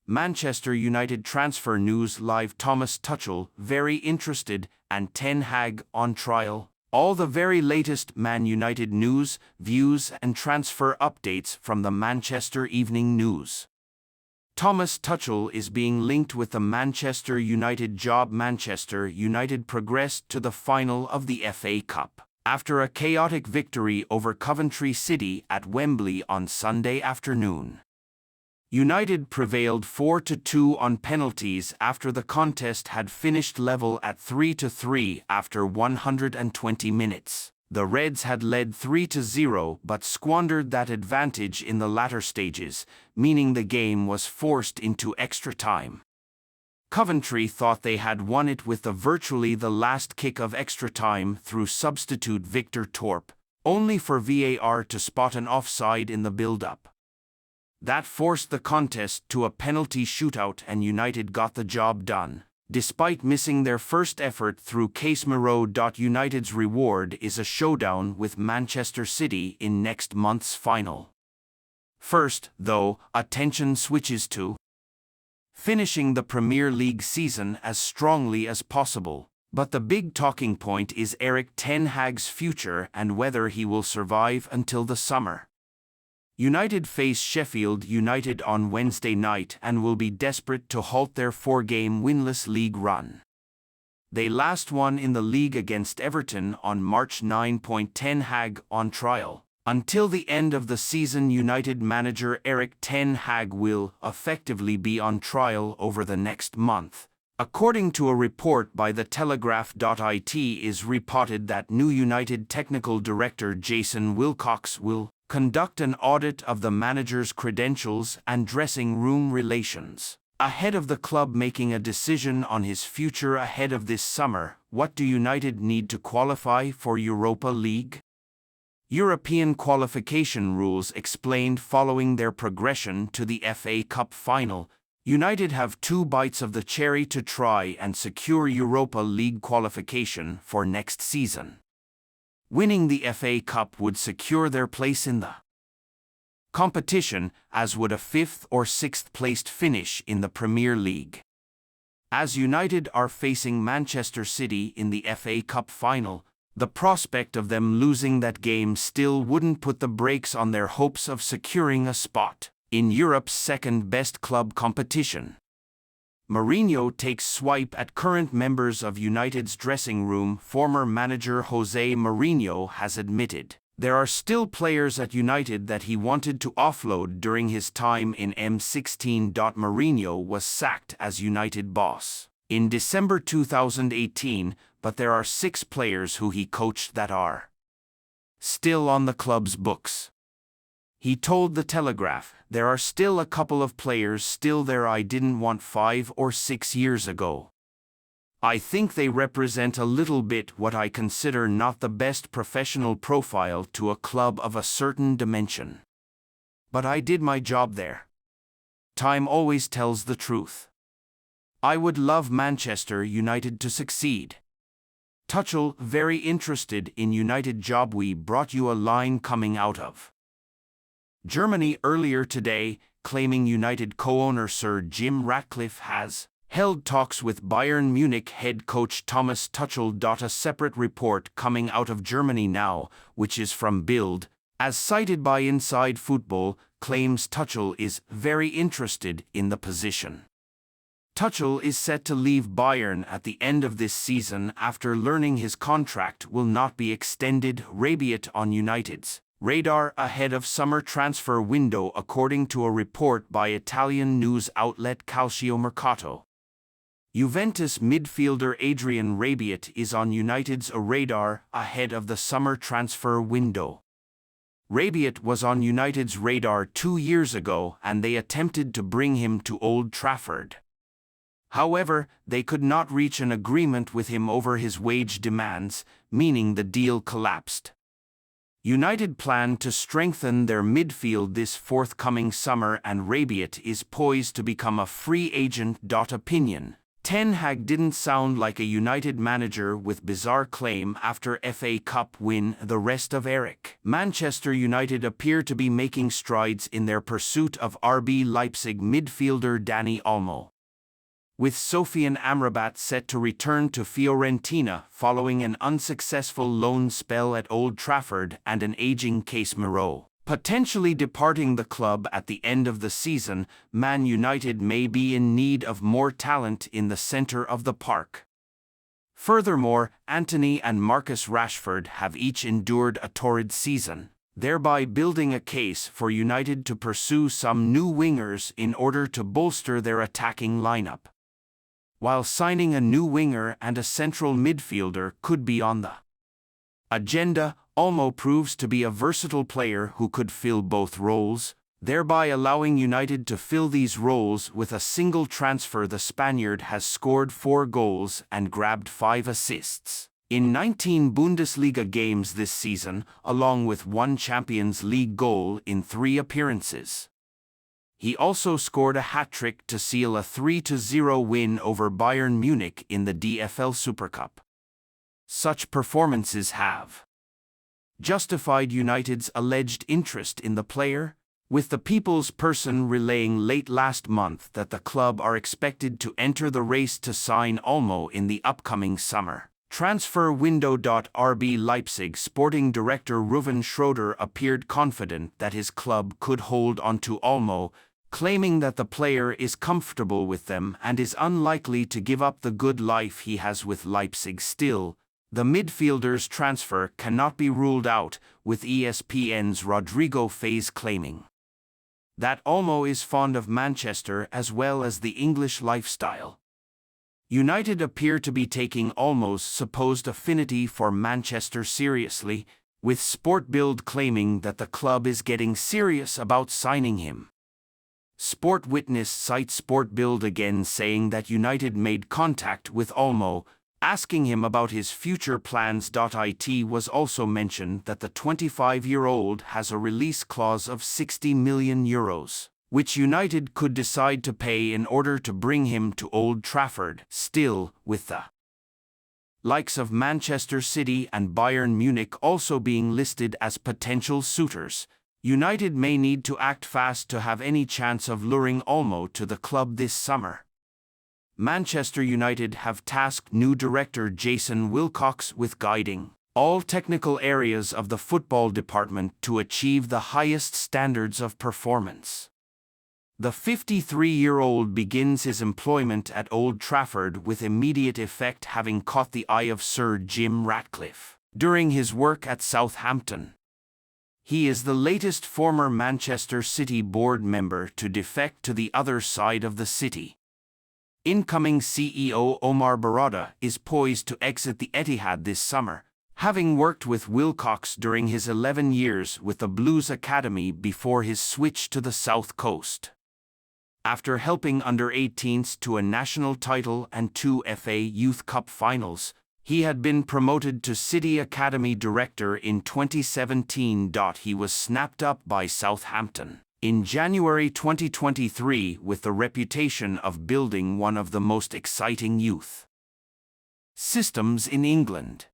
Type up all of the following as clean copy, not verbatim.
Manchester United transfer news live. Thomas Tuchel, very interested, and Ten Hag on trial. All the very latest Man United news, views and transfer updates from the Manchester Evening News. Thomas Tuchel is being linked with the Manchester United job. Manchester United progressed to the final of the FA Cup after a chaotic victory over Coventry City at Wembley on Sunday afternoon. United prevailed 4-2 on penalties after the contest had finished level at 3-3 after 120 minutes. The Reds had led 3-0 but squandered that advantage in the latter stages, meaning the game was forced into extra time. Coventry thought they had won it with virtually the last kick of extra time through substitute Victor Torp, only for VAR to spot an offside in the build-up. That forced the contest to a penalty shootout and United got the job done, despite missing their first effort through Casemiro. United's reward is a showdown with Manchester City in next month's final. First, though, attention switches to finishing the Premier League season as strongly as possible. But the big talking point is Erik ten Hag's future and whether he will survive until the summer. United face Sheffield United on Wednesday night and will be desperate to halt their 4-game winless league run. They last won in the league against Everton on March 9. Ten Hag on trial. Until the end of the season, United manager Erik ten Hag will effectively be on trial over the next month. According to a report by The Telegraph. It is reported that new United technical director Jason Wilcox will conduct an audit of the manager's credentials and dressing room relations. Ahead of the club making a decision on his future ahead of this summer, what do United need to qualify for Europa League? European qualification rules explained following their progression to the FA Cup final. United have 2 bites of the cherry to try and secure Europa League qualification for next season. Winning the FA Cup would secure their place in the competition, as would a 5th or 6th placed finish in the Premier League. As United are facing Manchester City in the FA Cup final, the prospect of them losing that game still wouldn't put the brakes on their hopes of securing a spot in Europe's second-best club competition. Mourinho takes swipe at current members of United's dressing room. Former manager Jose Mourinho has admitted there are still players at United that he wanted to offload during his time in M16. Mourinho was sacked as United boss in December 2018, but there are 6 players who he coached that are still on the club's books. He told The Telegraph, "There are still a couple of players still there I didn't want 5 or 6 years ago. I think they represent a little bit what I consider not the best professional profile to a club of a certain dimension. But I did my job there. Time always tells the truth. I would love Manchester United to succeed." Tuchel, very interested in United job. We brought you a line coming out of Germany earlier today, claiming United co-owner Sir Jim Ratcliffe has held talks with Bayern Munich head coach Thomas Tuchel. A separate report coming out of Germany now, which is from Bild, as cited by Inside Football, claims Tuchel is very interested in the position. Tuchel is set to leave Bayern at the end of this season after learning his contract will not be extended. Rabiot on United's radar ahead of summer transfer window, according to a report by Italian news outlet Calciomercato. Juventus midfielder Adrian Rabiot is on United's radar ahead of the summer transfer window. Rabiot was on United's radar 2 years ago and they attempted to bring him to Old Trafford. However, they could not reach an agreement with him over his wage demands, meaning the deal collapsed. United plan to strengthen their midfield this forthcoming summer and Rabiot is poised to become a free agent. Opinion. Ten Hag didn't sound like a United manager with bizarre claim after FA Cup win the rest of Eric. Manchester United appear to be making strides in their pursuit of RB Leipzig midfielder Dani Olmo, with Sofian Amrabat set to return to Fiorentina following an unsuccessful loan spell at Old Trafford and an aging Casemiro potentially departing the club at the end of the season. Man United may be in need of more talent in the centre of the park. Furthermore, Antony and Marcus Rashford have each endured a torrid season, thereby building a case for United to pursue some new wingers in order to bolster their attacking lineup. While signing a new winger and a central midfielder could be on the agenda, Olmo proves to be a versatile player who could fill both roles, thereby allowing United to fill these roles with a single transfer. The Spaniard has scored 4 goals and grabbed 5 assists in 19 Bundesliga games this season, along with 1 Champions League goal in 3 appearances. He also scored a hat-trick to seal a 3-0 win over Bayern Munich in the DFL Super Cup. Such performances have justified United's alleged interest in the player, with the People's Person relaying late last month that the club are expected to enter the race to sign Olmo in the upcoming summer transfer window. RB Leipzig sporting director Ruven Schroeder appeared confident that his club could hold onto Olmo, claiming that the player is comfortable with them and is unlikely to give up the good life he has with Leipzig. Still, the midfielder's transfer cannot be ruled out, with ESPN's Rodrigo Fez claiming that Olmo is fond of Manchester as well as the English lifestyle. United appear to be taking Olmo's supposed affinity for Manchester seriously, with Sportbild claiming that the club is getting serious about signing him. Sport Witness cites Sportbild again, saying that United made contact with Olmo, asking him about his future plans. It was also mentioned that the 25-year-old has a release clause of €60 million, which United could decide to pay in order to bring him to Old Trafford. Still, with the likes of Manchester City and Bayern Munich also being listed as potential suitors, United may need to act fast to have any chance of luring Olmo to the club this summer. Manchester United have tasked new director Jason Wilcox with guiding all technical areas of the football department to achieve the highest standards of performance. The 53-year-old begins his employment at Old Trafford with immediate effect, having caught the eye of Sir Jim Ratcliffe during his work at Southampton. He is the latest former Manchester City board member to defect to the other side of the city. Incoming CEO Omar Barada is poised to exit the Etihad this summer, having worked with Wilcox during his 11 years with the Blues Academy before his switch to the South Coast. After helping under-18s to a national title and 2 FA Youth Cup finals, he had been promoted to City Academy Director in 2017. He was snapped up by Southampton in January 2023 with the reputation of building one of the most exciting youth systems in England.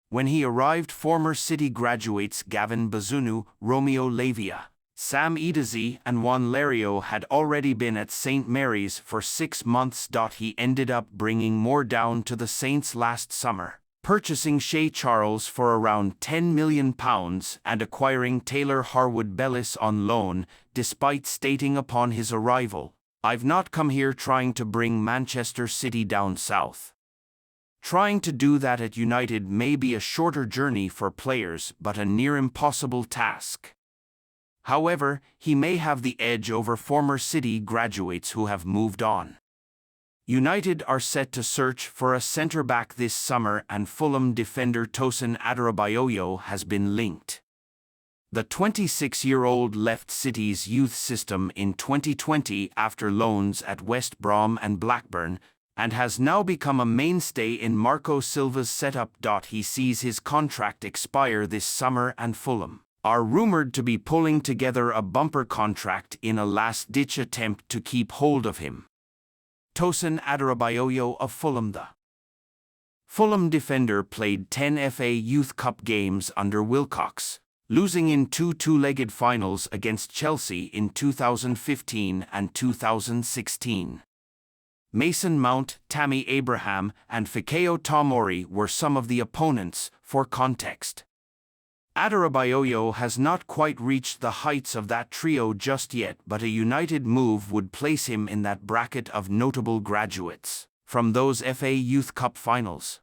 When he arrived, former City graduates Gavin Bazunu, Romeo Lavia, Sam Edazi and Juan Lario had already been at St. Mary's for 6 months. He ended up bringing more down to the Saints last summer, purchasing Shea Charles for around £10 million and acquiring Taylor Harwood-Bellis on loan, despite stating upon his arrival, "I've not come here trying to bring Manchester City down south." Trying to do that at United may be a shorter journey for players but a near impossible task. However, he may have the edge over former City graduates who have moved on. United are set to search for a centre-back this summer, and Fulham defender Tosin Adarabioyo has been linked. The 26-year-old left City's youth system in 2020 after loans at West Brom and Blackburn, and has now become a mainstay in Marco Silva's setup. He sees his contract expire this summer, and Fulham are rumoured to be pulling together a bumper contract in a last-ditch attempt to keep hold of him. Tosin Adarabioyo of Fulham. The Fulham defender played 10 FA Youth Cup games under Wilcox, losing in two two-legged finals against Chelsea in 2015 and 2016. Mason Mount, Tammy Abraham, and Fikayo Tomori were some of the opponents. For context, Adarabioyo has not quite reached the heights of that trio just yet, but a United move would place him in that bracket of notable graduates from those FA Youth Cup finals.